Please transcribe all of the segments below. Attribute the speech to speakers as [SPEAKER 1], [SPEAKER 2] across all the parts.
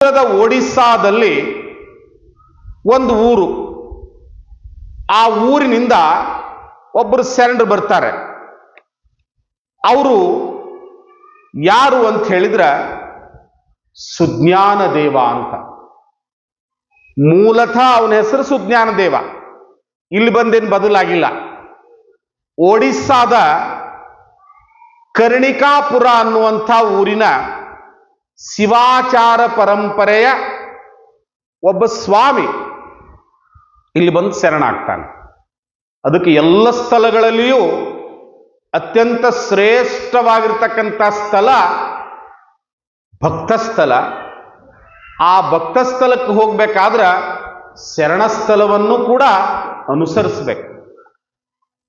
[SPEAKER 1] ದೂರದ ಒಡಿಸ್ಸಾದಲ್ಲಿ ಒಂದು ಊರು. ಆ ಊರಿನಿಂದ ಒಬ್ಬರು ಶರಣರು ಬರ್ತಾರೆ. ಅವರು ಯಾರು ಅಂತ ಹೇಳಿದ್ರೆ ಸುಜ್ಞಾನ ದೇವ ಅಂತ. ಮೂಲತಃ ಅವನ ಹೆಸರು ಸುಜ್ಞಾನ ದೇವ. ಇಲ್ಲಿ ಬಂದೇನು ಬದಲಾಗಿಲ್ಲ. ಒಡಿಸ್ಸಾದ ಕರ್ಣಿಕಾಪುರ ಅನ್ನುವಂಥ ಊರಿನ ಶಿವಾಚಾರ ಪರಂಪರೆಯ ಒಬ್ಬ ಸ್ವಾಮಿ ಇಲ್ಲಿ ಬಂದು ಶರಣಾಗ್ತಾನೆ. ಅದಕ್ಕೆ ಎಲ್ಲ ಸ್ಥಳಗಳಲ್ಲಿಯೂ ಅತ್ಯಂತ ಶ್ರೇಷ್ಠವಾಗಿರ್ತಕ್ಕಂಥ ಸ್ಥಳ ಭಕ್ತಸ್ಥಳ. ಆ ಭಕ್ತಸ್ಥಳಕ್ಕೆ ಹೋಗ್ಬೇಕಾದ್ರೆ ಶರಣ ಸ್ಥಳವನ್ನು ಕೂಡ ಅನುಸರಿಸಬೇಕು.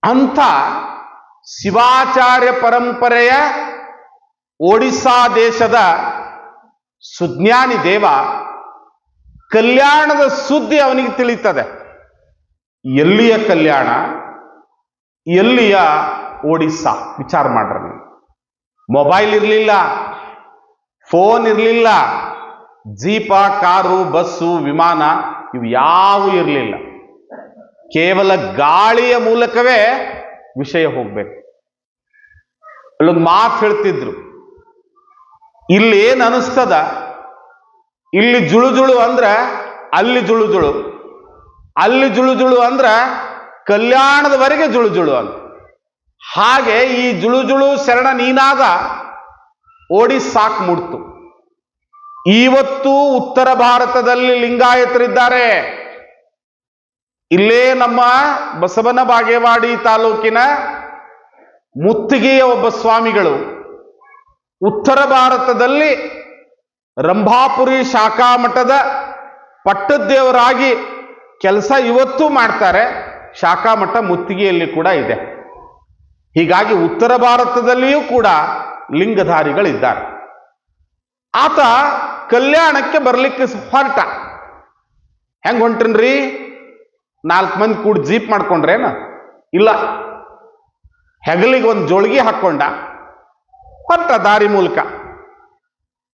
[SPEAKER 1] ಅಂಥ ಶಿವಾಚಾರ್ಯ ಪರಂಪರೆಯ ಒಡಿಸ್ಸಾ ದೇಶದ ಸುಜ್ಞಾನಿ ದೇವ ಕಲ್ಯಾಣದ ಸುದ್ದಿ ಅವನಿಗೆ ತಿಳಿಯುತ್ತದೆ. ಎಲ್ಲಿಯ ಕಲ್ಯಾಣ, ಎಲ್ಲಿಯ ಒಡಿಸ್ಸಾ? ವಿಚಾರ ಮಾಡ್ರಿ ನೀವು. ಮೊಬೈಲ್ ಇರಲಿಲ್ಲ, ಫೋನ್ ಇರಲಿಲ್ಲ, ಜೀಪ, ಕಾರು, ಬಸ್ಸು, ವಿಮಾನ ಇವು ಯಾವೂ ಇರಲಿಲ್ಲ. ಕೇವಲ ಗಾಳಿಯ ಮೂಲಕವೇ ವಿಷಯ ಹೋಗ್ಬೇಕು. ಅಲ್ಲೊಂದು ಮಾತು ಹೇಳ್ತಿದ್ರು, ಇಲ್ಲಿ ಏನು ಅನಿಸ್ತದ, ಇಲ್ಲಿ ಜುಳು ಅಂದ್ರೆ ಅಲ್ಲಿ ಜುಳು, ಅಲ್ಲಿ ಜುಳು ಅಂದ್ರೆ ಕಲ್ಯಾಣದವರೆಗೆ ಜುಳು ಅಂತ. ಹಾಗೆ ಈ ಜುಳು ಶರಣ ನೀನಾದ ಒಡಿಸ್ಸಾಕ್ ಮುಡ್ತು. ಇವತ್ತು ಉತ್ತರ ಭಾರತದಲ್ಲಿ ಲಿಂಗಾಯತರಿದ್ದಾರೆ. ಇಲ್ಲೇ ನಮ್ಮ ಬಸವನ ಬಾಗೇವಾಡಿ ತಾಲೂಕಿನ ಮುತ್ತಿಗೆಯ ಒಬ್ಬ ಸ್ವಾಮಿಗಳು ಉತ್ತರ ಭಾರತದಲ್ಲಿ ರಂಭಾಪುರಿ ಶಾಖಾ ಮಠದ ಪಟ್ಟದೇವರಾಗಿ ಕೆಲಸ ಇವತ್ತೂ ಮಾಡ್ತಾರೆ. ಶಾಖಾ ಮಠ ಮುತ್ತಿಗೆಯಲ್ಲಿ ಕೂಡ ಇದೆ. ಹೀಗಾಗಿ ಉತ್ತರ ಭಾರತದಲ್ಲಿಯೂ ಕೂಡ ಲಿಂಗಧಾರಿಗಳಿದ್ದಾರೆ. ಆತ ಕಲ್ಯಾಣಕ್ಕೆ ಬರ್ಲಿಕ್ಕೆ ಹೊರಟ. ಹೆಂಗ್ ಹೊಂಟ್ರನ್ರಿ? 4 ಮಂದಿ ಕೂಡ ಜೀಪ್ ಮಾಡ್ಕೊಂಡ್ರೇನ? ಇಲ್ಲ, ಹೆಗಲಿಗೆ ಒಂದು ಜೋಳಿಗೆ ಹಾಕೊಂಡ ಹೊರಟ ದಾರಿ ಮೂಲಕ.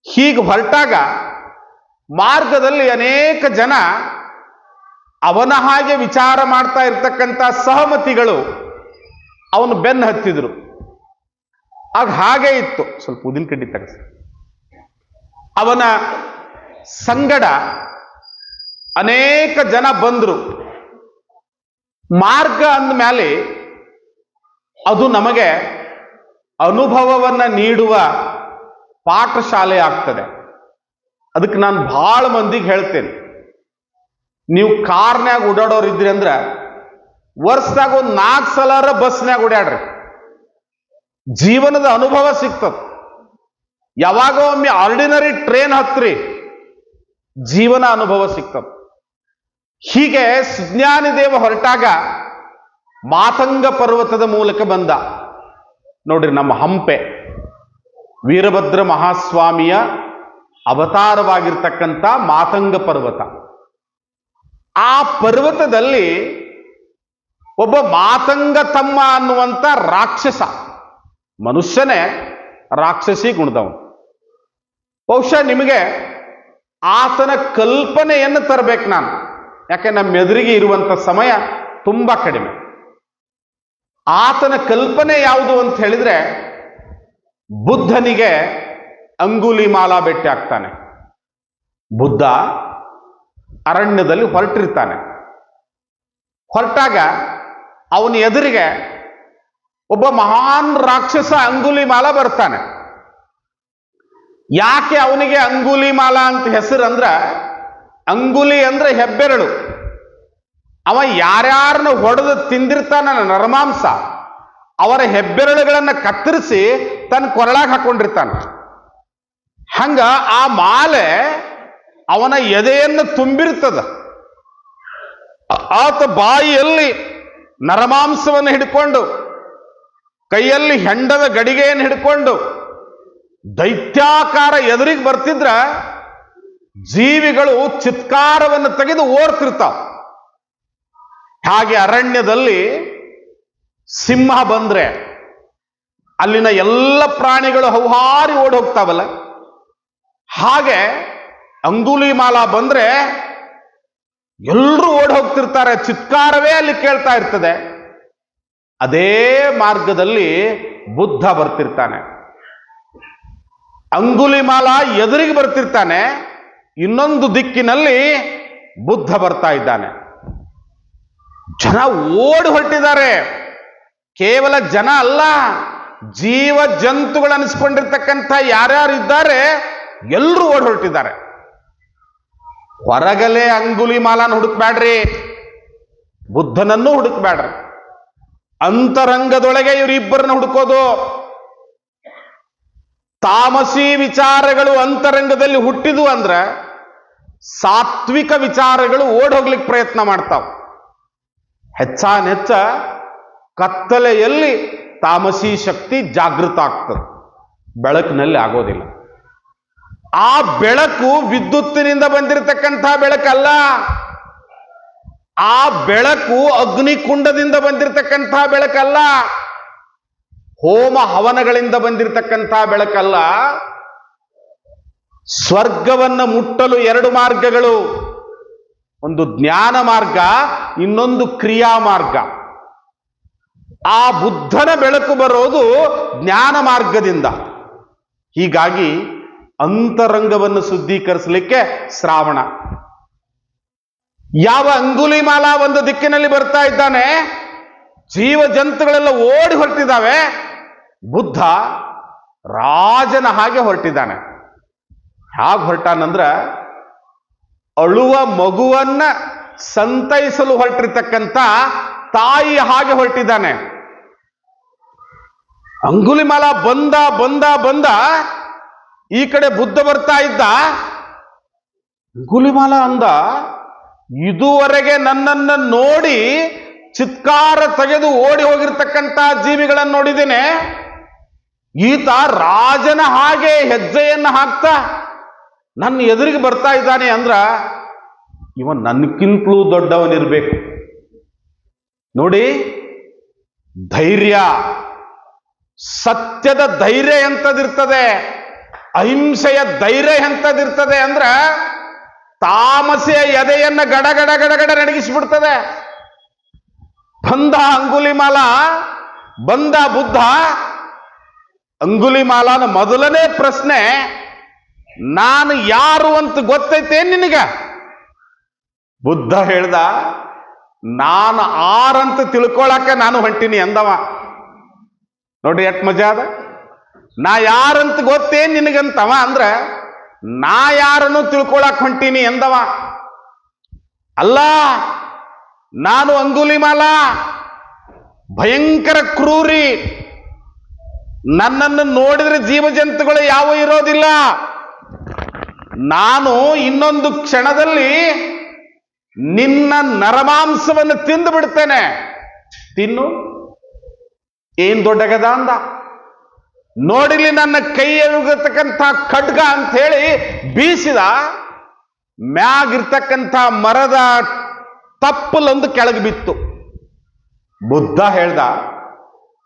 [SPEAKER 1] ಹೀಗೆ ಹೊರಟಾಗ ಮಾರ್ಗದಲ್ಲಿ ಅನೇಕ ಜನ ಅವನ ಹಾಗೆ ವಿಚಾರ ಮಾಡ್ತಾ ಇರ್ತಕ್ಕಂಥ ಸಹಮತಿಗಳು ಅವನು ಬೆನ್ನು ಹತ್ತಿದ್ರು. ಆಗ ಹಾಗೆ ಇತ್ತು. ಸ್ವಲ್ಪ ಉದಿನ ಕಡ್ಡಿ ತೆಗೆಸಿ. ಅವನ ಸಂಗಡ ಅನೇಕ ಜನ ಬಂದ್ರು. ಮಾರ್ಗ ಅಂದಮೇಲೆ ಅದು ನಮಗೆ ಅನುಭವವನ್ನ ನೀಡುವ ಪಾಠಶಾಲೆ ಆಗ್ತದೆ. ಅದಕ್ಕೆ ನಾನು ಬಹಳ ಮಂದಿಗೆ ಹೇಳ್ತೇನೆ, ನೀವು ಕಾರ್ನ್ಯಾಗ ಓಡಾಡೋರು ಇದ್ರಿ ಅಂದ್ರೆ ವರ್ಷದಾಗ ಒಂದು 4 ಸಲ ಬಸ್ನ್ಯಾಗ ಓಡಾಡ್ರಿ. ಜೀವನದ ಅನುಭವ ಸಿಗ್ತದೆ. ಯಾವಾಗ ಒಮ್ಮೆ ಆರ್ಡಿನರಿ ಟ್ರೇನ್ ಹತ್ರಿ, ಜೀವನ ಅನುಭವ ಸಿಗ್ತದೆ. ಹೀಗೆ ಸುಜ್ಞಾನಿ ದೇವ ಹೊರಟಾಗ ಮಾತಂಗ ಪರ್ವತದ ಮೂಲಕ ಬಂದ. ನೋಡ್ರಿ, ನಮ್ಮ ಹಂಪೆ ವೀರಭದ್ರ ಮಹಾಸ್ವಾಮಿಯ ಅವತಾರವಾಗಿರ್ತಕ್ಕಂಥ ಮಾತಂಗ ಪರ್ವತ. ಆ ಪರ್ವತದಲ್ಲಿ ಒಬ್ಬ ಮಾತಂಗ ತಮ್ಮ ಅನ್ನುವಂಥ ರಾಕ್ಷಸ, ಮನುಷ್ಯನೇ ರಾಕ್ಷಸಿ ಗುಣದವನು. ಬಹುಶಃ ನಿಮಗೆ ಆತನ ಕಲ್ಪನೆಯನ್ನು ತರಬೇಕು ನಾನು, ಯಾಕೆ ನಮ್ಮ ಎದುರಿಗೆ ಇರುವಂಥ ಸಮಯ ತುಂಬಾ ಕಡಿಮೆ. ಆತನ ಕಲ್ಪನೆ ಯಾವುದು ಅಂತ ಹೇಳಿದ್ರೆ, ಬುದ್ಧನಿಗೆ ಅಂಗುಲಿ ಮಾಲಾ ಭೇಟಿ ಆಗ್ತಾನೆ. ಬುದ್ಧ ಅರಣ್ಯದಲ್ಲಿ ಹೊರಟಿರ್ತಾನೆ. ಹೊರಟಾಗ ಅವನ ಎದುರಿಗೆ ಒಬ್ಬ ಮಹಾನ್ ರಾಕ್ಷಸ ಅಂಗುಲಿ ಮಾಲಾ ಬರ್ತಾನೆ. ಯಾಕೆ ಅವನಿಗೆ ಅಂಗುಲಿ ಮಾಲಾ ಅಂತ ಹೆಸರು ಅಂದ್ರೆ, ಅಂಗುಲಿ ಅಂದ್ರೆ ಹೆಬ್ಬೆರಳು. ಅವ ಯಾರ್ಯಾರನ್ನ ಹೊಡೆದು ತಿಂದಿರ್ತಾನ ನರಮಾಂಸ, ಅವರ ಹೆಬ್ಬೆರಳುಗಳನ್ನ ಕತ್ತರಿಸಿ ತನ್ನ ಕೊರಳಾಗ ಹಾಕೊಂಡಿರ್ತಾನ. ಹಂಗ ಆ ಮಾಲೆ ಅವನ ಎದೆಯನ್ನು ತುಂಬಿರ್ತದ. ಆತ ಬಾಯಿಯಲ್ಲಿ ನರಮಾಂಸವನ್ನು ಹಿಡ್ಕೊಂಡು, ಕೈಯಲ್ಲಿ ಹೆಂಡದ ಗಡಿಗೆಯನ್ನು ಹಿಡ್ಕೊಂಡು ದೈತ್ಯಾಕಾರ ಎದುರಿಗೆ ಬರ್ತಿದ್ರ ಜೀವಿಗಳು ಚಿತ್ಕಾರವನ್ನು ತೆಗೆದು ಓಡ್ತಿರ್ತಾವ. ಹಾಗೆ ಅರಣ್ಯದಲ್ಲಿ ಸಿಂಹ ಬಂದ್ರೆ ಅಲ್ಲಿನ ಎಲ್ಲ ಪ್ರಾಣಿಗಳು ಹೌಹಾರಿ ಓಡಿ ಹೋಗ್ತಾವಲ್ಲ, ಹಾಗೆ ಅಂಗುಲಿಮಾಲ ಬಂದ್ರೆ ಎಲ್ಲರೂ ಓಡಿ ಹೋಗ್ತಿರ್ತಾರೆ, ಚಿತ್ಕಾರವೇ ಅಲ್ಲಿ ಕೇಳ್ತಾ ಇರ್ತದೆ. ಅದೇ ಮಾರ್ಗದಲ್ಲಿ ಬುದ್ಧ ಬರ್ತಿರ್ತಾನೆ. ಅಂಗುಲಿಮಾಲ ಎದುರಿಗೆ ಬರ್ತಿರ್ತಾನೆ, ಇನ್ನೊಂದು ದಿಕ್ಕಿನಲ್ಲಿ ಬುದ್ಧ ಬರ್ತಾ ಇದ್ದಾನೆ. ಜನ ಓಡಿ ಹೊರಟಿದ್ದಾರೆ. ಕೇವಲ ಜನ ಅಲ್ಲ, ಜೀವ ಜಂತುಗಳು ಅನಿಸ್ಕೊಂಡಿರ್ತಕ್ಕಂಥ ಯಾರ್ಯಾರು ಇದ್ದಾರೆ ಎಲ್ಲರೂ ಓಡಿ ಹೊರಟಿದ್ದಾರೆ. ಹೊರಗಲೆ ಅಂಗುಲಿಮಾಲನ ಹುಡುಕ್ಬೇಡ್ರಿ, ಬುದ್ಧನನ್ನು ಹುಡುಕ್ಬೇಡ್ರಿ. ಅಂತರಂಗದೊಳಗೆ ಇವರಿಬ್ಬರನ್ನ ಹುಡುಕೋದು. ತಾಮಸಿ ವಿಚಾರಗಳು ಅಂತರಂಗದಲ್ಲಿ ಹುಟ್ಟಿದು ಅಂದ್ರೆ ಸಾತ್ವಿಕ ವಿಚಾರಗಳು ಓಡ್ ಹೋಗ್ಲಿಕ್ಕೆ ಪ್ರಯತ್ನ ಮಾಡ್ತಾವ. ಹೆಚ್ಚಾನೆಚ್ಚ ಕತ್ತಲೆಯಲ್ಲಿ ತಾಮಸಿ ಶಕ್ತಿ ಜಾಗೃತ ಆಗ್ತದೆ, ಬೆಳಕಿನಲ್ಲಿ ಆಗೋದಿಲ್ಲ. ಆ ಬೆಳಕು ವಿದ್ಯುತ್ತಿನಿಂದ ಬಂದಿರತಕ್ಕಂಥ ಬೆಳಕಲ್ಲ, ಆ ಬೆಳಕು ಅಗ್ನಿಕುಂಡದಿಂದ ಬಂದಿರತಕ್ಕಂಥ ಬೆಳಕಲ್ಲ, ಹೋಮ ಹವನಗಳಿಂದ ಬಂದಿರತಕ್ಕಂಥ ಬೆಳಕಲ್ಲ. ಸ್ವರ್ಗವನ್ನ ಮುಟ್ಟಲು ಎರಡು ಮಾರ್ಗಗಳು, ಒಂದು ಜ್ಞಾನ ಮಾರ್ಗ, ಇನ್ನೊಂದು ಕ್ರಿಯಾ ಮಾರ್ಗ. ಆ ಬುದ್ಧನ ಬೆಳಕು ಬರೋದು ಜ್ಞಾನ ಮಾರ್ಗದಿಂದ. ಹೀಗಾಗಿ ಅಂತರಂಗವನ್ನು ಶುದ್ಧೀಕರಿಸಲಿಕ್ಕೆ ಶ್ರಾವಣ. ಯಾವ ಅಂಗುಲಿಮಾಲ ಒಂದು ದಿಕ್ಕಿನಲ್ಲಿ ಬರ್ತಾ ಇದ್ದಾನೆ, ಜೀವ ಜಂತುಗಳೆಲ್ಲ ಓಡಿ ಹೊರಟಿದ್ದಾವೆ, ಬುದ್ಧ ರಾಜನ ಹಾಗೆ ಹೊರಟಿದ್ದಾನೆ. ಹೇಗೆ ಹೊರಟಾನಂದ್ರ ಅಳುವ ಮಗುವನ್ನ ಸಂತೈಸಲು ಹೊರಟಿರ್ತಕ್ಕಂಥ ತಾಯಿ ಹಾಗೆ ಹೊರಟಿದ್ದಾನೆ. ಅಂಗುಲಿಮಾಲ ಬಂದ ಬಂದ ಬಂದ ಈ ಕಡೆ ಬುದ್ಧ ಬರ್ತಾ ಇದ್ದ. ಅಂಗುಲಿಮಾಲ ಅಂದ, ಇದುವರೆಗೆ ನನ್ನನ್ನ ನೋಡಿ ಚಿತ್ಕಾರ ತೆಗೆದು ಓಡಿ ಹೋಗಿರ್ತಕ್ಕಂಥ ಜೀವಿಗಳನ್ನು ನೋಡಿದ್ದೇನೆ, ಈತ ರಾಜನ ಹಾಗೆ ಹೆಜ್ಜೆಯನ್ನು ಹಾಕ್ತಾ ನನ್ನ ಎದುರಿಗೆ ಬರ್ತಾ ಇದ್ದಾನೆ ಅಂದ್ರ ಇವನ್ ನನ್ಕಿಂತಲೂ ದೊಡ್ಡವನಿರ್ಬೇಕು. ನೋಡಿ, ಧೈರ್ಯ, ಸತ್ಯದ ಧೈರ್ಯ ಎಂತದಿರ್ತದೆ, ಅಹಿಂಸೆಯ ಧೈರ್ಯ ಎಂತದಿರ್ತದೆ ಅಂದ್ರ ತಾಮಸೆಯ ಎದೆಯನ್ನ ಗಡಗಡ ಗಡಗಡ ನಡಗಿಸ್ಬಿಡ್ತದೆ. ಬಂದ ಅಂಗುಲಿಮಾಲ, ಬಂದ ಬುದ್ಧ. ಅಂಗುಲಿಮಾಲನ ಮೊದಲನೇ ಪ್ರಶ್ನೆ, ನಾನು ಯಾರು ಅಂತ ಗೊತ್ತೈತೆ ನಿನಗ? ಬುದ್ಧ ಹೇಳ್ದ, ನಾನು ಆರಂತ ತಿಳ್ಕೊಳಕ್ಕೆ ನಾನು ಹೊಂಟೀನಿ ಅಂದವ. ನೋಡ್ರಿ ಎಟ್ ಮಜಾ ಅದ. ನಾ ಯಾರಂತ ಗೊತ್ತೇನ್ ನಿನಗಂತವ ಅಂದ್ರೆ ನಾ ಯಾರನ್ನು ತಿಳ್ಕೊಳಕ್ ಹೊಂಟೀನಿ ಎಂದವ. ಅಲ್ಲ, ನಾನು ಅಂಗುಲಿಮಾಲ, ಭಯಂಕರ ಕ್ರೂರಿ. ನನ್ನನ್ನು ನೋಡಿದ್ರೆ ಜೀವ ಜಂತುಗಳು ಯಾವ ಇರೋದಿಲ್ಲ. ನಾನು ಇನ್ನೊಂದು ಕ್ಷಣದಲ್ಲಿ ನಿನ್ನ ನರಮಾಂಸವನ್ನು ತಿಂದು ಬಿಡ್ತೇನೆ, ತಿನ್ನು. ಏನ್ ದೊಡ್ಡಗದ ಅಂದ. ನೋಡಿಲಿ ನನ್ನ ಕೈಯಲ್ಲಿರತಕ್ಕಂಥ ಖಡ್ಗ ಅಂತ ಹೇಳಿ ಬೀಸಿದ. ಮ್ಯಾಗಿರ್ತಕ್ಕಂಥ ಮರದ ತಪ್ಪಲೊಂದು ಕೆಳಗೆ ಬಿತ್ತು. ಬುದ್ಧ ಹೇಳ್ದ,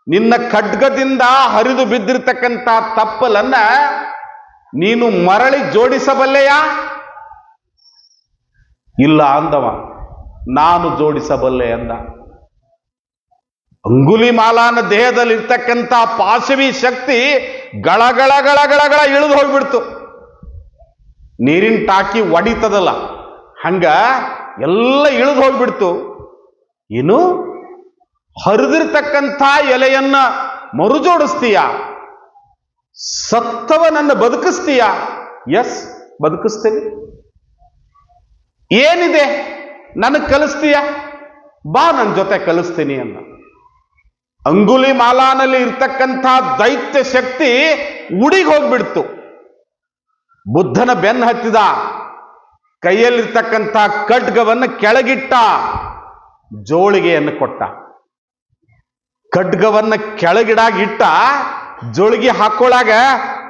[SPEAKER 1] ನಿನ್ನ ಖಡ್ಗದಿಂದ ಹರಿದು ಬಿದ್ದಿರ್ತಕ್ಕಂಥ ತಪ್ಪಲನ್ನ ನೀನು ಮರಳಿ ಜೋಡಿಸಬಲ್ಲೆಯಾ? ಇಲ್ಲ ಅಂದವ. ನಾನು ಜೋಡಿಸಬಲ್ಲೆ ಅಂದ. ಅಂಗುಲಿಮಾಲನ ದೇಹದಲ್ಲಿ ಇರ್ತಕ್ಕಂಥ ಪಾಶವಿ ಶಕ್ತಿ ಗಳಗಳ ಗಳಗಳ ಇಳಿದು ಹೋಗ್ಬಿಡ್ತು. ನೀರಿನ ಟಾಕಿ ಒಡಿತದಲ್ಲ ಹಂಗ ಎಲ್ಲ ಇಳಿದು ಹೋಗ್ಬಿಡ್ತು. ಏನು, ಹರಿದಿರ್ತಕ್ಕಂಥ ಎಲೆಯನ್ನ ಮರುಜೋಡಿಸ್ತೀಯ? ಸತ್ತವನನ್ನು ಬದುಕಿಸ್ತೀಯ? ಎಸ್, ಬದುಕಿಸ್ತೀನಿ. ಏನಿದೆ ನನಗೆ ಕಲಿಸ್ತೀಯ? ಬಾ, ನನ್ನ ಜೊತೆ ಕಲಿಸ್ತೀನಿ ಅಂದ. ಅಂಗುಲಿಮಾಲನಲ್ಲಿ ಇರ್ತಕ್ಕಂಥ ದೈತ್ಯ ಶಕ್ತಿ ಉಡಿಗೆ ಹೋಗ್ಬಿಡ್ತು. ಬುದ್ಧನ ಬೆನ್ನು ಹತ್ತಿದ, ಕೈಯಲ್ಲಿರ್ತಕ್ಕಂಥ ಖಡ್ಗವನ್ನು ಕೆಳಗಿಟ್ಟ, ಜೋಳಿಗೆಯನ್ನು ಕೊಟ್ಟ. ಖಡ್ಗವನ್ನ ಕೆಳಗಿಡಾಗಿಟ್ಟ, ಜೋಳಿಗೆ ಹಾಕೊಳ್ಳಾಗ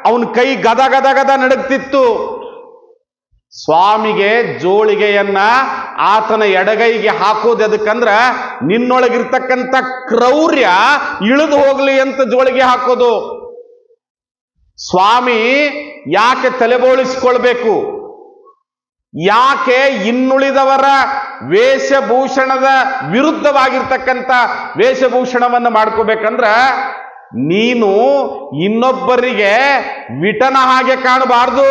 [SPEAKER 1] ಅವನ ಕೈ ಗದ ಗದ ಗದ ನಡುಗ್ತಿತ್ತು. ಸ್ವಾಮಿಗೆ ಜೋಳಿಗೆಯನ್ನ ಆತನ ಎಡಗೈಗೆ ಹಾಕೋದು ಎದಕ್ಕಂದ್ರ ನಿನ್ನೊಳಗಿರ್ತಕ್ಕಂಥ ಕ್ರೌರ್ಯ ಇಳಿದು ಹೋಗ್ಲಿ ಅಂತ ಜೋಳಿಗೆ ಹಾಕೋದು. ಸ್ವಾಮಿ ಯಾಕೆ ತಲೆಬೋಳಿಸ್ಕೊಳ್ಬೇಕು? ಯಾಕೆ ಇನ್ನುಳಿದವರ ವೇಷಭೂಷಣದ ವಿರುದ್ಧವಾಗಿರ್ತಕ್ಕಂಥ ವೇಷಭೂಷಣವನ್ನು ಮಾಡ್ಕೋಬೇಕಂದ್ರ ನೀನು ಇನ್ನೊಬ್ಬರಿಗೆ ವಿಟನ ಹಾಗೆ ಕಾಣಬಾರ್ದು.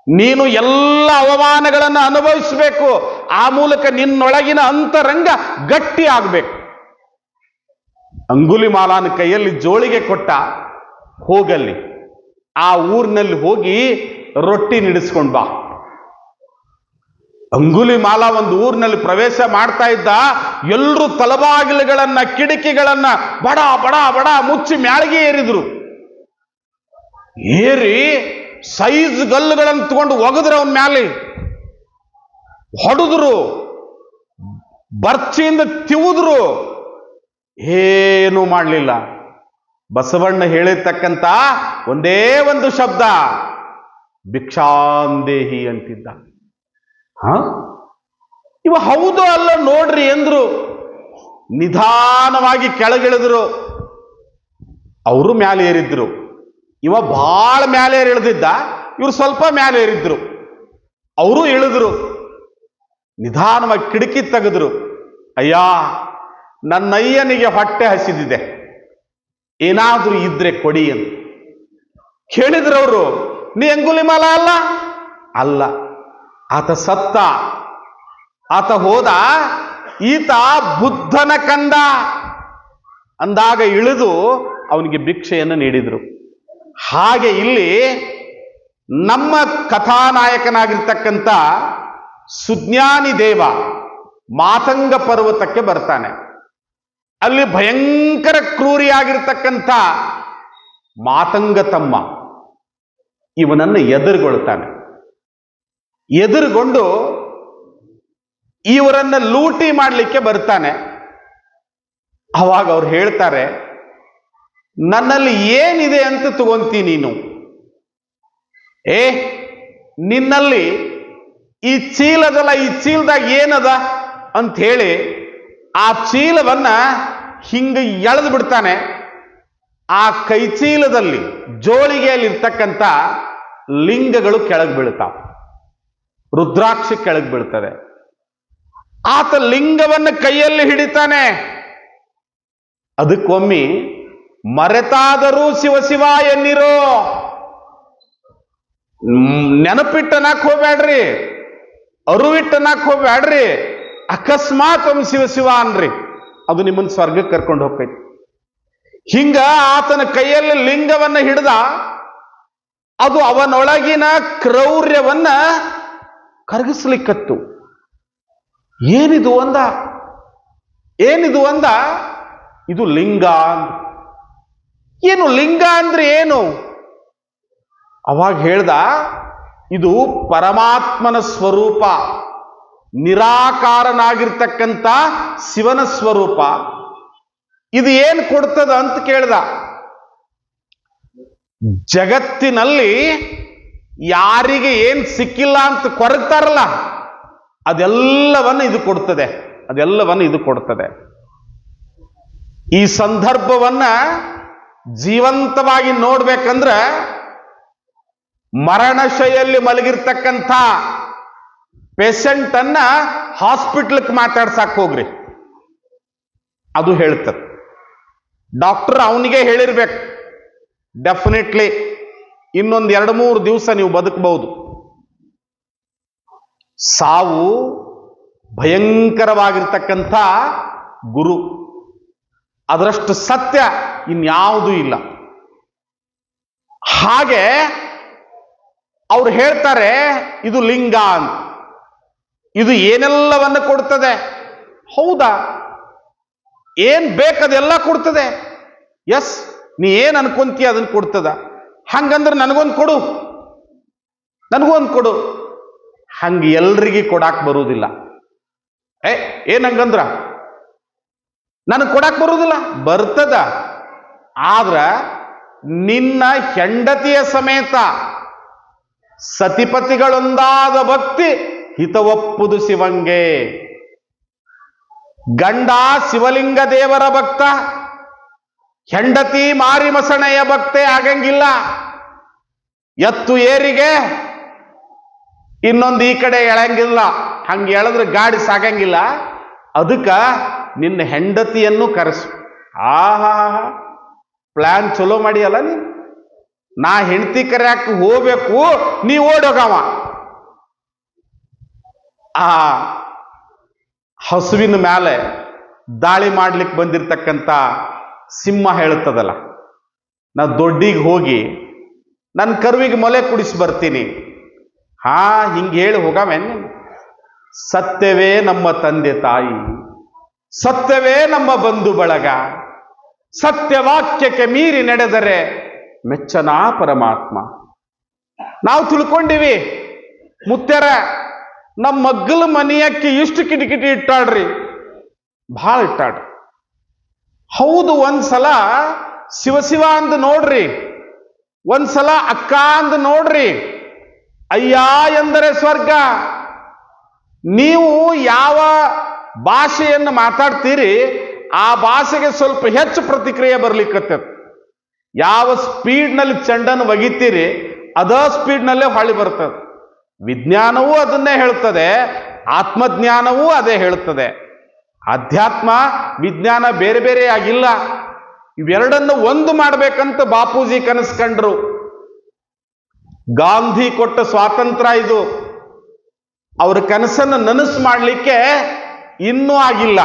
[SPEAKER 1] ನೀನು ಎಲ್ಲ ಅವಮಾನಗಳನ್ನು ಅನುಭವಿಸಬೇಕು. ಆ ಮೂಲಕ ನಿನ್ನೊಳಗಿನ ಅಂತರಂಗ ಗಟ್ಟಿ ಆಗಬೇಕು. ಅಂಗುಲಿಮಾಲನ ಕೈಯಲ್ಲಿ ಜೋಳಿಗೆ ಕೊಟ್ಟ, ಹೋಗಲ್ಲಿ ಆ ಊರಿನಲ್ಲಿ ಹೋಗಿ ರೊಟ್ಟಿ ನಿಡಿಸ್ಕೊಂಡ್ ಬಾ. ಅಂಗುಲಿಮಾಲ ಒಂದು ಊರಿನಲ್ಲಿ ಪ್ರವೇಶ ಮಾಡ್ತಾ ಇದ್ದ. ಎಲ್ಲರೂ ತಲಬಾಗಿಲುಗಳನ್ನ ಕಿಟಕಿಗಳನ್ನ ಬಡ ಬಡ ಬಡ ಮುಚ್ಚಿ ಮ್ಯಾಳಿಗೆ ಏರಿದ್ರು. ಏರಿ ಸೈಜ್ ಗಲ್ಲುಗಳನ್ನು ತಗೊಂಡು ಒಗದ್ರು, ಅವನ ಮ್ಯಾಲೆ ಹೊಡೆದ್ರು, ಬರ್ಚಿಯಿಂದ ತಿವಿದ್ರು. ಏನೂ ಮಾಡಲಿಲ್ಲ. ಬಸವಣ್ಣ ಹೇಳಿರ್ತಕ್ಕಂಥ ಒಂದೇ ಒಂದು ಶಬ್ದ, ಭಿಕ್ಷಾಂದೇಹಿ ಅಂತಿದ್ದ. ಇವ ಹೌದು ಅಲ್ಲ ನೋಡ್ರಿ ಎಂದ್ರು. ನಿಧಾನವಾಗಿ ಕೆಳಗಿಳಿದ್ರು. ಅವರು ಮ್ಯಾಲೆ ಏರಿದ್ರು. ಇವ ಬಹಳ ಮ್ಯಾಲೆ ಇಳಿದಿದ್ದ, ಇವ್ರು ಸ್ವಲ್ಪ ಮ್ಯಾಲೆ ಏರಿದ್ರು. ಅವರು ಇಳಿದ್ರು. ನಿಧಾನವಾಗಿ ಕಿಟಕಿ ತೆಗೆದ್ರು. ಅಯ್ಯ, ನನ್ನಯ್ಯನಿಗೆ ಹೊಟ್ಟೆ ಹಸಿದಿದೆ, ಏನಾದ್ರೂ ಇದ್ರೆ ಕೊಡಿ ಅಂತ ಕೇಳಿದ್ರವರು. ನೀ ಅಂಗುಲಿಮಾಲ ಅಲ್ಲ? ಅಲ್ಲ, ಆತ ಸತ್ತ, ಆತ ಹೋದ, ಈತ ಬುದ್ಧನ ಕಂದ ಅಂದಾಗ ಇಳಿದು ಅವನಿಗೆ ಭಿಕ್ಷೆಯನ್ನು ನೀಡಿದ್ರು. ಹಾಗೆ ಇಲ್ಲಿ ನಮ್ಮ ಕಥಾನಾಯಕನಾಗಿರ್ತಕ್ಕಂಥ ಸುಜ್ಞಾನಿ ದೇವ ಮಾತಂಗ ಪರ್ವತಕ್ಕೆ ಬರ್ತಾನೆ. ಅಲ್ಲಿ ಭಯಂಕರ ಕ್ರೂರಿಯಾಗಿರ್ತಕ್ಕಂಥ ಮಾತಂಗ ತಮ್ಮ ಇವನನ್ನು ಎದುರುಗೊಳ್ತಾನೆ. ಎದುರುಗೊಂಡು ಇವರನ್ನ ಲೂಟಿ ಮಾಡಲಿಕ್ಕೆ ಬರ್ತಾನೆ. ಅವಾಗ ಅವ್ರು ಹೇಳ್ತಾರೆ, ನನ್ನಲ್ಲಿ ಏನಿದೆ ಅಂತ ತಗೊಂತೀ ನೀನು? ನಿನ್ನಲ್ಲಿ ಈ ಚೀಲದಲ್ಲ, ಈ ಚೀಲದಾಗ ಏನದ ಅಂತ ಹೇಳಿ ಆ ಚೀಲವನ್ನ ಹಿಂಗ ಎಳೆದು ಬಿಡ್ತಾನೆ. ಆ ಕೈ ಚೀಲದಲ್ಲಿ ಜೋಳಿಗೆಯಲ್ಲಿರ್ತಕ್ಕಂಥ ಲಿಂಗಗಳು ಕೆಳಗೆ ಬೀಳ್ತಾವ, ರುದ್ರಾಕ್ಷಿ ಕೆಳಗೆ ಬೀಳ್ತದೆ. ಆತ ಲಿಂಗವನ್ನು ಕೈಯಲ್ಲಿ ಹಿಡಿತಾನೆ. ಅದಕ್ಕೊಮ್ಮೆ ಮರೆತಾದರೂ ಶಿವ ಶಿವ ಎನ್ನಿರೋ, ನೆನಪಿಟ್ಟನಾಕ್ ಹೋಗ್ಬೇಡ್ರಿ, ಅರುವಿಟ್ಟನಾಕ್ ಹೋಗ್ಬೇಡ್ರಿ, ಅಕಸ್ಮಾತ್ ಒಮ್ಮೆ ಶಿವ ಶಿವ ಅನ್ರಿ, ಅದು ನಿಮ್ಮನ್ನು ಸ್ವರ್ಗಕ್ಕೆ ಕರ್ಕೊಂಡು ಹೋಗ್ತೈತಿ. ಹಿಂಗ ಆತನ ಕೈಯಲ್ಲಿ ಲಿಂಗವನ್ನ ಹಿಡಿದ. ಅದು ಅವನೊಳಗಿನ ಕ್ರೌರ್ಯವನ್ನ ಕರಗಿಸ್ಲಿಕ್ಕತ್ತು. ಏನಿದು ಅಂದ, ಏನಿದು ಅಂದ, ಇದು ಲಿಂಗ. ಏನು ಲಿಂಗ ಅಂದ್ರೆ ಏನು? ಅವಾಗ ಹೇಳ್ದ, ಇದು ಪರಮಾತ್ಮನ ಸ್ವರೂಪ, ನಿರಾಕಾರನಾಗಿರ್ತಕ್ಕಂಥ ಶಿವನ ಸ್ವರೂಪ. ಇದು ಏನ್ ಕೊಡ್ತದ ಅಂತ ಕೇಳ್ದ. ಜಗತ್ತಿನಲ್ಲಿ ಯಾರಿಗೆ ಏನ್ ಸಿಕ್ಕಿಲ್ಲ ಅಂತ ಕೊರಗ್ತಾರಲ್ಲ, ಅದೆಲ್ಲವನ್ನು ಇದು ಕೊಡ್ತದೆ, ಅದೆಲ್ಲವನ್ನು ಇದು ಕೊಡ್ತದೆ. ಈ ಸಂದರ್ಭವನ್ನ ಜೀವಂತವಾಗಿ ನೋಡ್ಬೇಕಂದ್ರೆ ಮರಣಶೈಯಲ್ಲಿ ಮಲಗಿರ್ತಕ್ಕಂಥ ಪೇಷಂಟ್ ಅನ್ನ ಹಾಸ್ಪಿಟ್ಲಕ್ಕೆ ಮಾತಾಡ್ಸಕ್ ಹೋಗ್ರಿ, ಅದು ಹೇಳ್ತದೆ. ಡಾಕ್ಟರ್ ಅವನಿಗೆ ಹೇಳಿರ್ಬೇಕು, ಡೆಫಿನೆಟ್ಲಿ ಇನ್ನೊಂದು 2-3 ದಿವಸ ನೀವು ಬದುಕಬಹುದು. ಸಾವು ಭಯಂಕರವಾಗಿರ್ತಕ್ಕಂಥ ಗುರು, ಅದರಷ್ಟು ಸತ್ಯ ಇನ್ಯಾವುದೂ ಇಲ್ಲ. ಹಾಗೆ ಅವ್ರು ಹೇಳ್ತಾರೆ, ಇದು ಲಿಂಗ ಅಂತ, ಇದು ಏನೆಲ್ಲವನ್ನು ಕೊಡ್ತದೆ. ಹೌದಾ? ಏನ್ ಬೇಕದೆಲ್ಲ ಕೊಡ್ತದೆ. ಎಸ್, ನೀ ಏನ್ ಅನ್ಕೊಂತೀಯ ಅದನ್ನು ಕೊಡ್ತದ. ಹಂಗಂದ್ರೆ ನನಗೊಂದು ಕೊಡು, ನನಗೊಂದು ಕೊಡು. ಹಂಗ ಎಲ್ರಿಗೂ ಕೊಡಾಕ್ ಬರುವುದಿಲ್ಲ. ಏನಂಗಂದ್ರ ನನಗೆ ಕೊಡಾಕ್ ಬರುವುದಿಲ್ಲ, ಬರ್ತದ. ಆದ್ರ ನಿನ್ನ ಹೆಂಡತಿಯ ಸಮೇತ ಸತಿಪತಿಗಳೊಂದಾದ ಭಕ್ತಿ ಹಿತವಪ್ಪುದು ಶಿವಂಗೆ. ಗಂಡ ಶಿವಲಿಂಗ ದೇವರ ಭಕ್ತ, ಹೆಂಡತಿ ಮಾರಿ ಮಸಣೆಯ ಭಕ್ತೆ ಆಗಂಗಿಲ್ಲ. ಎತ್ತು ಏರಿಗೆ ಇನ್ನೊಂದು ಈ ಕಡೆ ಎಳಂಗಿಲ್ಲ, ಹಂಗೆ ಎಳೆದ್ರೆ ಗಾಡಿ ಸಾಗಂಗಿಲ್ಲ. ಅದಕ್ಕ ನಿನ್ನ ಹೆಂಡತಿಯನ್ನು ಕರೆಸು. ಆಹಾ, ಪ್ಲಾನ್ ಚಲೋ ಮಾಡಿಯಲ್ಲ ನೀನು. ನಾ ಹೆಂಡತಿ ಕರೆಯಾಕ ಹೋಗ್ಬೇಕು, ನೀ ಓಡೋಗವ. ಆ ಹಸುವಿನ ಮೇಲೆ ದಾಳಿ ಮಾಡ್ಲಿಕ್ಕೆ ಬಂದಿರತಕ್ಕಂಥ ಸಿಂಹ ಹೇಳುತ್ತದಲ್ಲ, ನಾ ದೊಡ್ಡಿಗೆ ಹೋಗಿ ನನ್ನ ಕರುವಿಗೆ ಮೊಲೆ ಕುಡಿಸಿ ಬರ್ತೀನಿ. ಹಿಂಗೆ ಹೇಳಿ ಹೋಗವೇನು? ಸತ್ಯವೇ ನಮ್ಮ ತಂದೆ ತಾಯಿ, ಸತ್ಯವೇ ನಮ್ಮ ಬಂಧು ಬಳಗ, ಸತ್ಯವಾಕ್ಯಕ್ಕೆ ಮೀರಿ ನಡೆದರೆ ಮೆಚ್ಚನಾ ಪರಮಾತ್ಮ. ನಾವು ತಿಳ್ಕೊಂಡಿವಿ ಮುತ್ಯಾರ, ನಮ್ಮ ಮಗ್ಗಲ ಮನೆಯಕ್ಕೆ ಇಷ್ಟು ಕಿಟಕಿಟಿ ಇಟ್ಟಾಡ್ರಿ, ಭಾಳ ಇಟ್ಟಾಡ್ರಿ. ಹೌದು, ಒಂದ್ಸಲ ಶಿವ ಅಂದು ನೋಡ್ರಿ, ಒಂದ್ಸಲ ಅಕ್ಕ ಅಂದು ನೋಡ್ರಿ. ಅಯ್ಯ ಎಂದರೆ ಸ್ವರ್ಗ. ನೀವು ಯಾವ ಭಾಷೆಯನ್ನು ಮಾತಾಡ್ತೀರಿ ಆ ಭಾಷೆಗೆ ಸ್ವಲ್ಪ ಹೆಚ್ಚು ಪ್ರತಿಕ್ರಿಯೆ ಬರ್ಲಿಕ್ಕತ್ತ. ಯಾವ ಸ್ಪೀಡ್ನಲ್ಲಿ ಚೆಂಡನ್ನು ಒಗಿತೀರಿ ಅದೇ ಸ್ಪೀಡ್ನಲ್ಲೇ ಹೊಳ್ಳಿ ಬರ್ತದೆ. ವಿಜ್ಞಾನವೂ ಅದನ್ನೇ ಹೇಳ್ತದೆ, ಆತ್ಮಜ್ಞಾನವೂ ಅದೇ ಹೇಳ್ತದೆ. ಅಧ್ಯಾತ್ಮ ವಿಜ್ಞಾನ ಬೇರೆ ಬೇರೆ ಆಗಿಲ್ಲ. ಇವೆರಡನ್ನು ಒಂದು ಮಾಡಬೇಕಂತ ಬಾಪೂಜಿ ಕನಸ್ಕಂಡ್ರು. ಗಾಂಧಿ ಕೊಟ್ಟ ಸ್ವಾತಂತ್ರ್ಯ ಇದು. ಅವ್ರ ಕನಸನ್ನು ನನಸು ಮಾಡಲಿಕ್ಕೆ ಇನ್ನೂ ಆಗಿಲ್ಲ.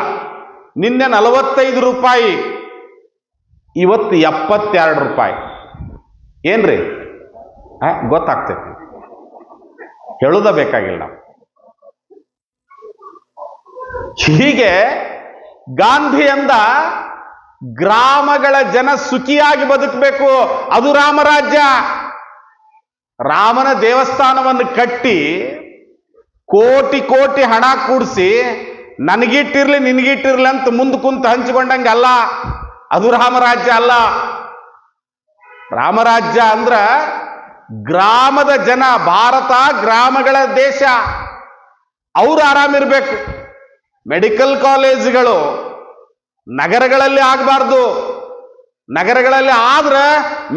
[SPEAKER 1] ನಿನ್ನೆ 45 ರೂಪಾಯಿ, ಇವತ್ತು 72 ರೂಪಾಯಿ. ಏನ್ರಿ ಗೊತ್ತಾಗ್ತೈತಿ, ಹೇಳುದ ಬೇಕಾಗಿಲ್ಲ. ಹೀಗೆ ಗಾಂಧಿ ಅಂದ ಗ್ರಾಮಗಳ ಜನ ಸುಖಿಯಾಗಿ ಬದುಕಬೇಕು, ಅದು ರಾಮರಾಜ್ಯ. ರಾಮನ ದೇವಸ್ಥಾನವನ್ನು ಕಟ್ಟಿ ಕೋಟಿ ಕೋಟಿ ಹಣ ಕೂಡಿಸಿ ನನಗಿಟ್ಟಿರ್ಲಿ ನಿನಗಿಟ್ಟಿರ್ಲಿ ಅಂತ ಮುಂದೆ ಕುಂತು ಹಂಚಿಕೊಂಡಂಗೆ ಅಲ್ಲ, ಅದು ರಾಮರಾಜ್ಯ ಅಲ್ಲ. ರಾಮರಾಜ್ಯ ಅಂದ್ರ ಗ್ರಾಮದ ಜನ, ಭಾರತ ಗ್ರಾಮಗಳ ದೇಶ, ಅವರು ಆರಾಮಿರ್ಬೇಕು. ಮೆಡಿಕಲ್ ಕಾಲೇಜುಗಳು ನಗರಗಳಲ್ಲಿ ಆಗಬಾರ್ದು. ನಗರಗಳಲ್ಲಿ ಆದ್ರೆ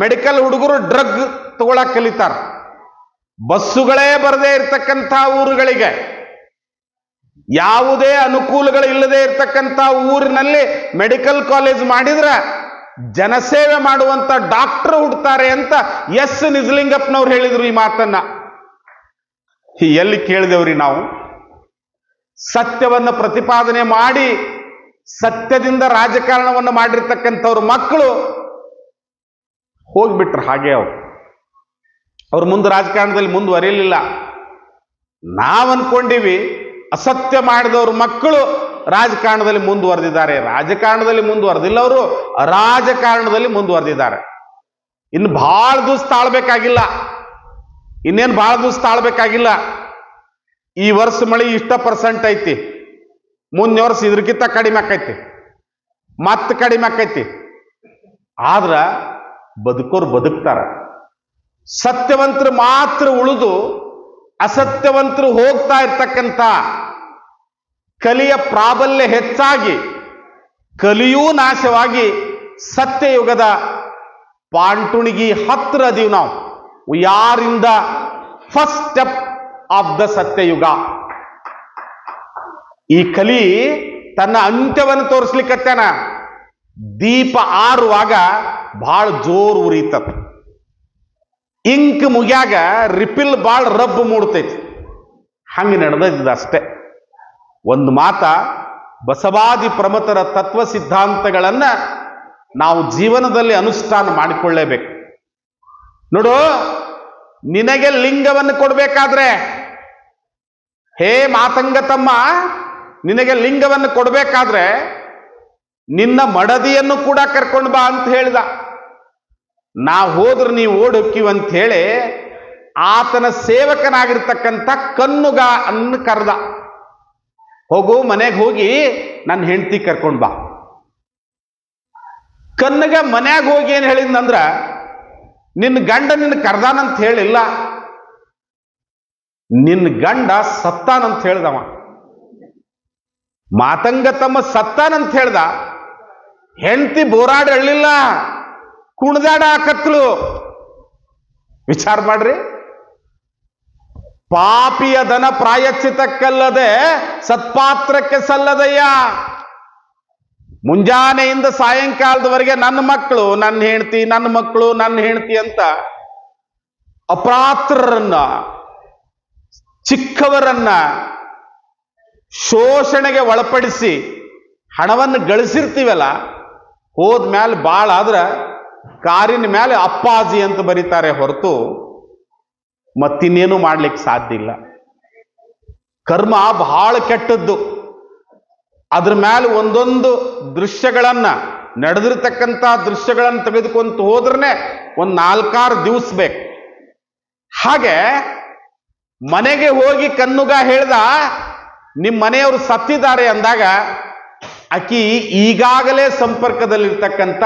[SPEAKER 1] ಮೆಡಿಕಲ್ ಹುಡುಗರು ಡ್ರಗ್ ತಗೊಳಕ್ ಕಲಿತಾರ. ಬಸ್ಸುಗಳೇ ಬರದೇ ಇರ್ತಕ್ಕಂಥ ಊರುಗಳಿಗೆ, ಯಾವುದೇ ಅನುಕೂಲಗಳು ಇಲ್ಲದೆ ಇರ್ತಕ್ಕಂಥ ಊರಿನಲ್ಲಿ ಮೆಡಿಕಲ್ ಕಾಲೇಜ್ ಮಾಡಿದ್ರೆ ಜನಸೇವೆ ಮಾಡುವಂತ ಡಾಕ್ಟರ್ ಹುಡ್ತಾರೆ ಅಂತ ಎಸ್ ನಿಜಲಿಂಗಪ್ಪನವ್ರು ಹೇಳಿದ್ರು ಈ ಮಾತನ್ನ. ಎಲ್ಲಿ ಕೇಳಿದೆವ್ರಿ ನಾವು? ಸತ್ಯವನ್ನು ಪ್ರತಿಪಾದನೆ ಮಾಡಿ ಸತ್ಯದಿಂದ ರಾಜಕಾರಣವನ್ನು ಮಾಡಿರ್ತಕ್ಕಂಥವ್ರ ಮಕ್ಕಳು ಹೋಗ್ಬಿಟ್ರು. ಹಾಗೆ ಅವ್ರ ಮುಂದೆ ರಾಜಕಾರಣದಲ್ಲಿ ಮುಂದುವರಿಯಲಿಲ್ಲ. ನಾವು ಅನ್ಕೊಂಡಿವಿ ಅಸತ್ಯ ಮಾಡಿದವ್ರ ಮಕ್ಕಳು ರಾಜಕಾರಣದಲ್ಲಿ ಮುಂದುವರೆದಿದ್ದಾರೆ. ರಾಜಕಾರಣದಲ್ಲಿ ಮುಂದುವರೆದಿಲ್ಲ, ಅವರು ರಾಜಕಾರಣದಲ್ಲಿ ಮುಂದುವರೆದಿದ್ದಾರೆ. ಇನ್ನು ಬಹಳ ದಿವಸ ತಾಳ್ಬೇಕಾಗಿಲ್ಲ, ಇನ್ನೇನು ಬಹಳ ದಿವಸ ತಾಳ್ಬೇಕಾಗಿಲ್ಲ. ಈ ವರ್ಷ ಮಳೆ ಇಷ್ಟ % ಐತಿ, ಮುಂದಿನ ವರ್ಷ ಇದ್ರಕ್ಕಿಂತ ಕಡಿಮೆ ಆಕೈತಿ, ಮತ್ತೆ ಕಡಿಮೆ ಆಕೈತಿ. ಆದ್ರ ಬದುಕೋರು ಬದುಕ್ತಾರ. ಸತ್ಯವಂತರು ಮಾತ್ರ ಉಳಿದು ಅಸತ್ಯವಂತರು ಹೋಗ್ತಾ ಇರ್ತಕ್ಕಂಥ ಕಲಿಯ ಪ್ರಾಬಲ್ಯ ಹೆಚ್ಚಾಗಿ ಕಲಿಯೂ ನಾಶವಾಗಿ ಸತ್ಯಯುಗದ ಪಾಂಟುಣಿಗಿ ಹತ್ರ ಅದೀವಿ ನಾವು. We are in the first step of the Satyayuga. ಈ ಕಲಿ ತನ್ನ ಅಂತ್ಯವನ್ನು ತೋರಿಸ್ಲಿಕ್ಕತ್ತಾನ. ದೀಪ ಆರುವಾಗ ಬಹಳ ಜೋರು ಉರಿತದ, ಇಂಕ್ ಮುಗ್ಯಾಗ ರಿಪಿಲ್ ಬಾಳ್ ರಬ್ಬು ಮೂಡ್ತೈತಿ. ಹಂಗೆ ನಡೆದಿದ್ದ ಅಷ್ಟೆ. ಒಂದು ಮಾತ, ಬಸವಾದಿ ಪ್ರಮತರ ತತ್ವ ಸಿದ್ಧಾಂತಗಳನ್ನ ನಾವು ಜೀವನದಲ್ಲಿ ಅನುಷ್ಠಾನ ಮಾಡಿಕೊಳ್ಳೇಬೇಕು. ನೋಡು, ನಿನಗೆ ಲಿಂಗವನ್ನು ಕೊಡ್ಬೇಕಾದ್ರೆ, ಹೇ ಮಾತಂಗ ತಮ್ಮ, ನಿನಗೆ ಲಿಂಗವನ್ನು ಕೊಡ್ಬೇಕಾದ್ರೆ ನಿನ್ನ ಮಡದಿಯನ್ನು ಕೂಡ ಕರ್ಕೊಂಡು ಬಾ ಅಂತ ಹೇಳಿದ. ನಾವು ಹೋದ್ರೆ ನೀವು ಓಡೋಕ್ಕಿವಂತ ಹೇಳಿ ಆತನ ಸೇವಕನಾಗಿರ್ತಕ್ಕಂಥ ಕನ್ನುಗ ಅನ್ನು ಕರೆದ. ಹೋಗು ಮನೆಗೆ ಹೋಗಿ ನನ್ನ ಹೆಂಡತಿ ಕರ್ಕೊಂಡು ಬಾ. ಕನ್ನಗ ಮನ್ಯಾಗ ಹೋಗಿ ಏನ್ ಹೇಳಿದ್ನಂದ್ರ, ನಿನ್ನ ಗಂಡ ನಿನ್ನ ಕರ್ದಾನಂತ ಹೇಳಿಲ್ಲ, ನಿನ್ನ ಗಂಡ ಸತ್ತಾನಂತ ಹೇಳ್ದವ. ಮಾತಂಗ ತಮ್ಮ ಸತ್ತಾನಂತ ಹೇಳ್ದ. ಹೆಂಡತಿ ಬೋರಾಡಿ ಅಳ್ಳಿಲ್ಲ, ಕುಣದಾಡ ಕತ್ಲು. ವಿಚಾರ ಮಾಡ್ರಿ. ಪಾಪಿಯ ಧನ ಪ್ರಾಯಶ್ಚಿತ್ತಕ್ಕಲ್ಲದೆ ಸತ್ಪಾತ್ರಕ್ಕೆ ಸಲ್ಲದಯ್ಯ. ಮುಂಜಾನೆಯಿಂದ ಸಾಯಂಕಾಲದವರೆಗೆ ನನ್ನ ಮಕ್ಕಳು ನನ್ನ ಹೆಂಡತಿ, ನನ್ನ ಮಕ್ಕಳು ನನ್ನ ಹೆಂಡತಿ ಅಂತ ಅಪಾತ್ರರನ್ನ, ಚಿಕ್ಕವರನ್ನ ಶೋಷಣೆಗೆ ಒಳಪಡಿಸಿ ಹಣವನ್ನು ಗಳಿಸಿರ್ತೀವಲ್ಲ, ಹೋದ್ಮೇಲೆ ಭಾಳ ಆದ್ರೆ ಕಾರಿನ ಮೇಲೆ ಅಪ್ಪಾಜಿ ಅಂತ ಬರೀತಾರೆ ಹೊರತು ಮತ್ತಿನ್ನೇನು ಮಾಡ್ಲಿಕ್ಕೆ ಸಾಧ್ಯ ಇಲ್ಲ. ಕರ್ಮ ಬಹಳ ಕೆಟ್ಟದ್ದು. ಅದ್ರ ಮೇಲೆ ಒಂದೊಂದು ದೃಶ್ಯಗಳನ್ನ, ನಡೆದಿರ್ತಕ್ಕಂಥ ದೃಶ್ಯಗಳನ್ನು ತೆಗೆದುಕೊಂತ ಹೋದ್ರೆ ಒಂದು 4-6 ದಿವಸ ಬೇಕು. ಹಾಗೆ ಮನೆಗೆ ಹೋಗಿ ಕನ್ನುಗ ಹೇಳ್ದ, ನಿಮ್ಮ ಮನೆಯವರು ಸತ್ತಿದ್ದಾರೆ ಅಂದಾಗ ಆಕಿ ಈಗಾಗಲೇ ಸಂಪರ್ಕದಲ್ಲಿರ್ತಕ್ಕಂಥ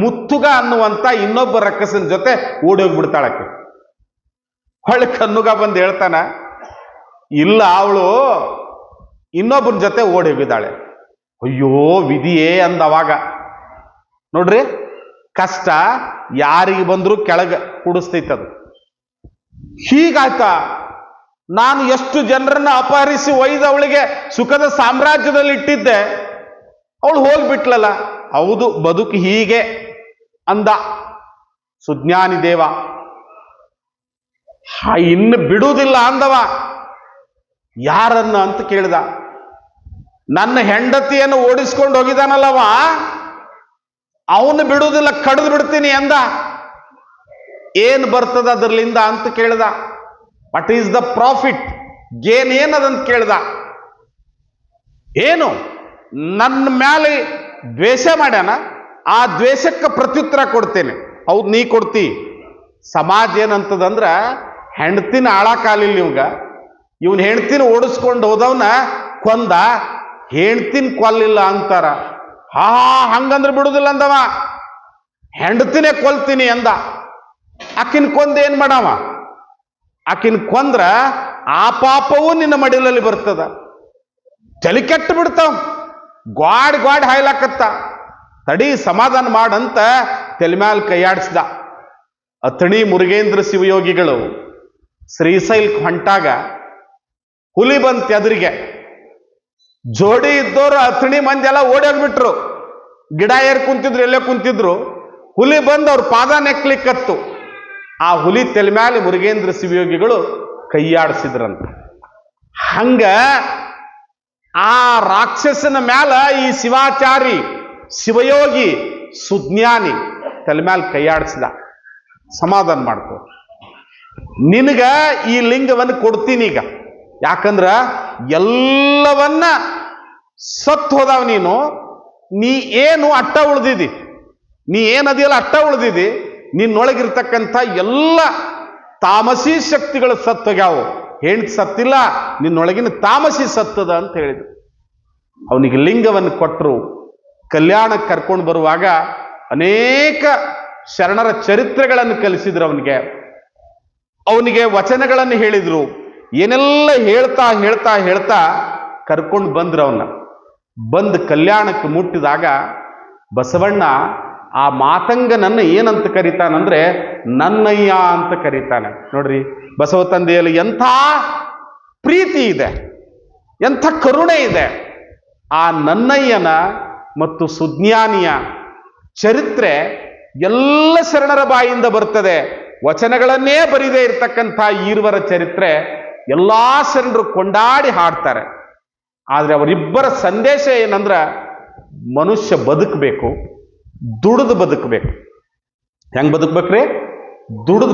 [SPEAKER 1] ಮುತ್ತುಗ ಅನ್ನುವಂಥ ಇನ್ನೊಬ್ಬ ರಕ್ಕಸನ ಜೊತೆ ಓಡಿ ಹೋಗ್ಬಿಡ್ತಾಳಕ್ಕೆ. ಹೊಳ್ಳಿ ಕನ್ನುಗ ಬಂದು ಹೇಳ್ತಾನ, ಇಲ್ಲ ಅವಳು ಇನ್ನೊಬ್ಬನ ಜೊತೆ ಓಡಿ ಹೋಗಿದ್ದಾಳೆ. ಅಯ್ಯೋ ವಿಧಿಯೇ ಅಂದವಾಗ ನೋಡ್ರಿ, ಕಷ್ಟ ಯಾರಿಗೆ ಬಂದರೂ ಕೆಳಗೆ ಕೂಡಿಸ್ತೈತದು. ಹೀಗಾಯ್ತಾ, ನಾನು ಎಷ್ಟು ಜನರನ್ನ ಅಪಹರಿಸಿ ಒಯ್ದು ಅವಳಿಗೆ ಸುಖದ ಸಾಮ್ರಾಜ್ಯದಲ್ಲಿ ಇಟ್ಟಿದ್ದೆ, ಅವಳು ಹೋಗ್ಬಿಟ್ಲಲ್ಲ. ಹೌದು, ಬದುಕು ಹೀಗೆ ಅಂದ ಸುಜ್ಞಾನಿ ದೇವ. ಇನ್ನು ಬಿಡುವುದಿಲ್ಲ ಅಂದವ. ಯಾರನ್ನ ಅಂತ ಕೇಳಿದ. ನನ್ನ ಹೆಂಡತಿಯನ್ನು ಓಡಿಸ್ಕೊಂಡು ಹೋಗಿದಾನಲ್ಲವ, ಅವನು ಬಿಡುವುದಿಲ್ಲ, ಕಡಿದು ಬಿಡ್ತೀನಿ ಅಂದ. ಏನ್ ಬರ್ತದ ಅದರ್ಲಿಂದ ಅಂತ ಕೇಳ್ದ. What is the profit, gain ಏನದಂತ ಕೇಳ್ದ. ಏನು, ನನ್ನ ಮೇಲೆ ದ್ವೇಷ ಮಾಡ್ಯಾನ, ಆ ದ್ವೇಷಕ್ಕೆ ಪ್ರತ್ಯುತ್ತರ ಕೊಡ್ತೇನೆ. ಹೌದು, ನೀ ಕೊಡ್ತಿ. ಸಮಾಜ ಏನಂತದಂದ್ರ, ಹೆಂಡ್ತಿನ ಆಳಕಾಲಿಲ್ಲ ಇವಂಗ, ಇವನ್ ಹೆಂಡ್ತಿನ ಓಡಿಸ್ಕೊಂಡು ಹೋದವನ ಕೊಂದ, ಹೆಂಡ್ತಿನ ಕೊಲ್ಲಿಲ್ಲ ಅಂತಾರ. ಹಂಗಂದ್ರೆ ಬಿಡುದಿಲ್ಲ ಅಂದವ. ಹೆಂಡ್ತಿನೇ ಕೊಲ್ತೀನಿ ಅಂದ. ಆಕಿನ ಕೊಂದ ಏನ್ ಮಾಡವ? ಆಕಿನ ಕೊಂದ್ರ ಆ ಪಾಪವೂ ನಿನ್ನ ಮಡಿಲಲ್ಲಿ ಬರ್ತದ. ತಲೆ ಕೆಟ್ಟು ಬಿಡ್ತಾವ, ಗ್ವಾಡ್ ಹಾಯ್ಲಾಕತ್ತ. ತಡಿ, ಸಮಾಧಾನ ಮಾಡಂತ ತಲೆ ಮ್ಯಾಲ ಕೈಯಾಡಿಸ್ದ. ಅಥಣಿ ಮುರುಗೇಂದ್ರ ಶಿವಯೋಗಿಗಳು ಶ್ರೀಶೈಲಕ್ಕೆ ಹೊಂಟಾಗ ಹುಲಿ ಬಂತ ಎದುರಿಗೆ. ಜೋಡಿ ಇದ್ದವರು ಅಥಣಿ ಮಂದಿ ಎಲ್ಲ ಓಡೋಗ್ಬಿಟ್ರು. ಗಿಡ ಏರ್ ಕುಂತಿದ್ರು, ಎಲ್ಲೇ ಕುಂತಿದ್ರು. ಹುಲಿ ಬಂದು ಅವ್ರ ಪಾದ ನೆಕ್ಲಿಕ್ಕತ್ತು. ಆ ಹುಲಿ ತಲೆ ಮ್ಯಾಲೆ ಮುರುಗೇಂದ್ರ ಶಿವಯೋಗಿಗಳು ಕೈಯಾಡಿಸಿದ್ರಂತ. ಹಂಗ ಆ ರಾಕ್ಷಸನ ಮ್ಯಾಲ ಈ ಶಿವಾಚಾರಿ, ಶಿವಯೋಗಿ, ಸುಜ್ಞಾನಿ ತಲೆ ಮ್ಯಾಲ ಕೈಯಾಡಿಸಿದ. ಸಮಾಧಾನ ಮಾಡ್ಕೋ, ನಿನಗ ಈ ಲಿಂಗವನ್ನು ಕೊಡ್ತೀನಿ ಈಗ. ಯಾಕಂದ್ರ ಎಲ್ಲವನ್ನ ಸತ್ತು ಹೋದಾವ ನೀ ಏನು ಅಟ್ಟ ಉಳ್ದಿದಿ, ನೀ ಏನದಿಯಲ್ಲ ಅಟ್ಟ ಉಳ್ದಿದಿ. ನಿನ್ನೊಳಗಿರ್ತಕ್ಕಂಥ ಎಲ್ಲ ತಾಮಸಿ ಶಕ್ತಿಗಳು ಸತ್ತೋಗ್ಯಾವು. ಹೆಂಡ್ತಿ ಸತ್ತಿಲ್ಲ, ನಿನ್ನೊಳಗಿನ ತಾಮಸಿ ಸತ್ತದ ಅಂತ ಹೇಳಿದ್ರು. ಅವನಿಗೆ ಲಿಂಗವನ್ನು ಕೊಟ್ಟರು. ಕಲ್ಯಾಣಕ್ಕೆ ಕರ್ಕೊಂಡು ಬರುವಾಗ ಅನೇಕ ಶರಣರ ಚರಿತ್ರೆಗಳನ್ನು ಕಲಿಸಿದ್ರು. ಅವನಿಗೆ ವಚನಗಳನ್ನು ಹೇಳಿದ್ರು. ಏನೆಲ್ಲ ಹೇಳ್ತಾ ಹೇಳ್ತಾ ಹೇಳ್ತಾ ಕರ್ಕೊಂಡು ಬಂದ್ರು. ಅವನ್ನ ಬಂದು ಕಲ್ಯಾಣಕ್ಕೆ ಮುಟ್ಟಿದಾಗ ಬಸವಣ್ಣ ಆ ಮಾತಂಗನನ್ನ ಏನಂತ ಕರೀತಾನಂದ್ರೆ ನನ್ನಯ್ಯ ಅಂತ ಕರೀತಾನೆ. ನೋಡ್ರಿ, ಬಸವ ತಂದೆಯಲ್ಲಿ ಎಂಥ ಪ್ರೀತಿ ಇದೆ, ಎಂಥ ಕರುಣೆ ಇದೆ. ಆ ನನ್ನಯ್ಯನ ಮತ್ತು ಸುಜ್ಞಾನಿಯ ಚರಿತ್ರೆ ಎಲ್ಲ ಶರಣರ ಬಾಯಿಂದ ಬರ್ತದೆ. ವಚನಗಳನ್ನೇ ಬರಿದೇ ಇರತಕ್ಕಂಥ ಈರ್ವರ ಚರಿತ್ರೆ ಎಲ್ಲಾ ಶರಣರು ಕೊಂಡಾಡಿ ಹಾಡ್ತಾರೆ. ಆದ್ರೆ ಅವರಿಬ್ಬರ ಸಂದೇಶ ಏನಂದ್ರ, ಮನುಷ್ಯ ಬದುಕಬೇಕು, ದುಡಿದು ಬದುಕಬೇಕು. ಹೆಂಗ್ ಬದುಕಬೇಕ್ರಿ? ದುಡಿದು